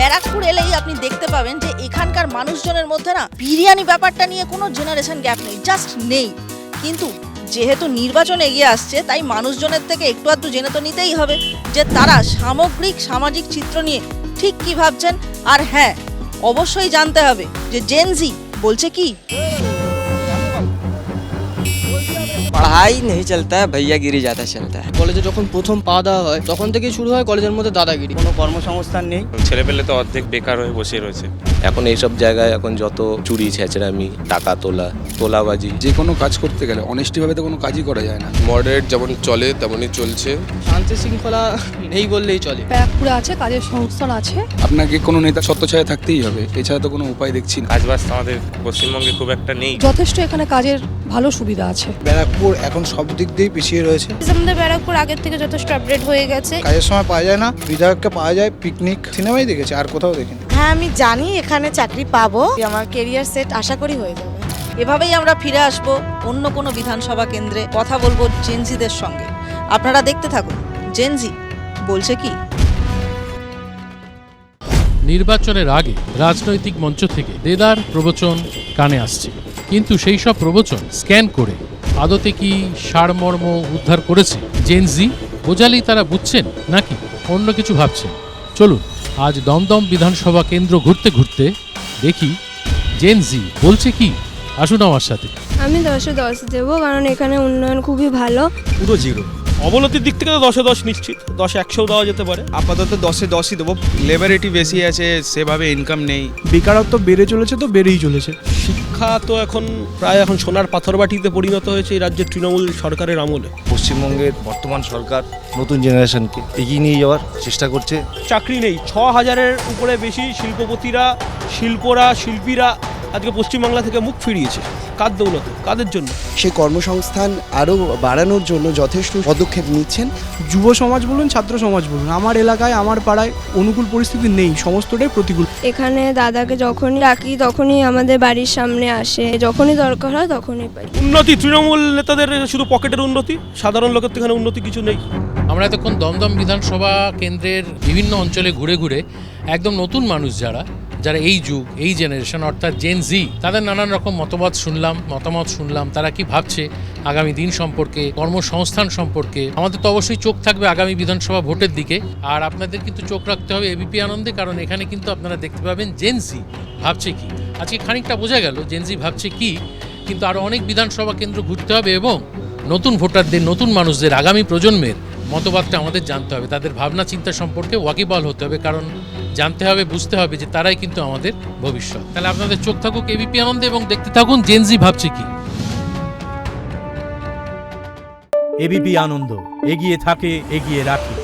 ব্যারাকপুর এলেই আপনি দেখতে পাবেন যে এখানকার মানুষজনের মধ্যে না বিরিয়ানি ব্যাপারটা নিয়ে কোনো জেনারেশন গ্যাপ নেই, জাস্ট নেই। কিন্তু যেহেতু নির্বাচন এগিয়ে আসছে, তাই মানুষজনের থেকে একটু আধটু জেনে তো নিতেই হবে যে তারা সামগ্রিক সামাজিক চিত্র নিয়ে ঠিক কি ভাবছেন। আর হ্যাঁ, অবশ্যই জানতে হবে যে জেনজি বলছে কি। पढ़ाई नहीं चलता है, भैयागिरी ज़्यादा चलता है। কলেজে যখন প্রথম পা দেওয়া হয় তখন থেকেই শুরু হয় কলেজের মধ্যে দাদাগিরি। কোনো কর্মসংস্থান নেই, ছেলেপেলে তো অর্ধেক বেকার হয়ে বসে রয়েছে। এখন এইসব জায়গায় এখন যত চুরি ছেঁচড়ামি, টাকা তোলাবাজি, যে কোনো কাজ করতে গেলে অনেস্টিভাবে তো কোনো কাজই করা যায় না। মডারেট যেমন চলে তেমনই চলছে। শান্তি শৃঙ্খলা নেই বললেই চলে। ব্যারাকপুরে আছে, কাজের সংস্থান আছে। আপনাকে কোনো নেতা ছত্রছায়া থাকতেই হবে, এছাড়া তো কোনো উপায় দেখছি না। কাজবাজ তো আমাদের পশ্চিমবঙ্গে খুব একটা নেই। যথেষ্ট এখানে কাজের ভালো সুবিধা আছে। ব্যারাকপুর এখন সব দিক দিয়েই পিছিয়ে রয়েছে। আমাদের ব্যারাকপুর আগের থেকে যথেষ্ট আপডেট হয়ে গেছে। কাজের সময় পাওয়া যায় না, বিধায়ককে পাওয়া যায় পিকনিক, সিনেমাই দেখেছি, আর কোথাও দেখিনি। হ্যাঁ, আমি জানি এখানে চাকরি পাবো, আমার কেরিয়ার সেট আশা করি হয়ে যাবে। এভাবেই আমরা ফিরে আসব অন্য কোনো বিধানসভা কেন্দ্রে, কথা বলবো জেনজিদের সঙ্গে। আপনারা দেখতে থাকুন জেনজি বলছে কি। নির্বাচনের আগে রাজনৈতিক মঞ্চ থেকে দেদার প্রবচন কানে আসছে, কিন্তু সেই সব প্রবচন স্ক্যান করে আদতে কি সারমর্ম উদ্ধার করেছে জেনজি? বোঝালেই তারা বুঝছেন নাকি অন্য কিছু ভাবছেন? চলুন আজ দমদম বিধানসভা কেন্দ্র ঘুরতে ঘুরতে দেখি জেনজি বলছে কি। আসুন আমার সাথে। আমি 10-এ 10 দেবো, কারণ এখানে উন্নয়ন খুবই ভালো। পুরো জিরো। অবনতির দিক থেকে তো 10-এ 10 নিশ্চিত, 10-এ 100 দেওয়া যেতে পারে। আপাতত 10-এ 10ই দেবো। লেবারিটি বেশি আছে, সেভাবে ইনকাম নেই। বেকারত্ব বেড়ে চলেছে, তো বেড়েই চলেছে। শিক্ষা তো এখন প্রায় সোনার পাথরবাটিতে পরিণত হয়েছে এই রাজ্যের তৃণমূল সরকারের আমলে। পশ্চিমবঙ্গের বর্তমান সরকার নতুন জেনারেশনকে এগিয়ে নিয়ে যাওয়ার চেষ্টা করছে। চাকরি নেই, 6,000-এর উপরে বেশি শিল্পপতিরা, শিল্পীরা আজকে পশ্চিমবাংলা থেকে মুখ ফিরিয়েছে। কার দৌলতে, কাদের জন্য? সেই কর্মসংস্থান আরও বাড়ানোর জন্য যথেষ্ট পদক্ষেপ নিচ্ছেন। যুব সমাজ বলুন, ছাত্র সমাজ বলুন, আমার এলাকায় আমার পাড়ায় অনুকূল পরিস্থিতি নেই, সমস্তটাই প্রতিকূল। এখানে দাদাকে যখনই ডাকি তখনই আমাদের বাড়ির সামনে আসে, যখনই দরকার হয় তখনই পাই। উন্নতি তৃণমূল নেতাদের শুধু পকেটের উন্নতি, সাধারণ লোকের তো এখানে উন্নতি কিছু নেই। আমরা এতক্ষণ দমদম বিধানসভা কেন্দ্রের বিভিন্ন অঞ্চলে ঘুরে ঘুরে একদম নতুন মানুষ যারা এই যুগ, এই জেনারেশন অর্থাৎ জেনজি, তাদের নানান রকম মতামত শুনলাম তারা কি ভাবছে আগামী দিন সম্পর্কে, কর্মসংস্থান সম্পর্কে। আমাদের তো অবশ্যই চোখ থাকবে আগামী বিধানসভা ভোটের দিকে, আর আপনাদের কিন্তু চোখ রাখতে হবে এবিপি আনন্দে, কারণ এখানে কিন্তু আপনারা দেখতে পাবেন জেনজি ভাবছে কি। আজকে খানিকটা বোঝা গেল জেনজি ভাবছে কি, কিন্তু আরও অনেক বিধানসভা কেন্দ্র ঘুরতে হবে এবং নতুন ভোটারদের, নতুন মানুষদের, আগামী প্রজন্মের মতবাদটা আমাদের জানতে হবে, তাদের ভাবনা চিন্তা সম্পর্কে ওয়াকিবহাল হতে হবে, কারণ জানতে হবে, বুঝতে হবে যে তারাই কিন্তু আমাদের ভবিষ্যৎ। তাহলে আপনাদের চোখ থাকুক এবিপি আনন্দে এবং দেখতে থাকুন জেনজি ভাবছে কি। এবিপি আনন্দ, এগিয়ে থাকে, এগিয়ে রাখে।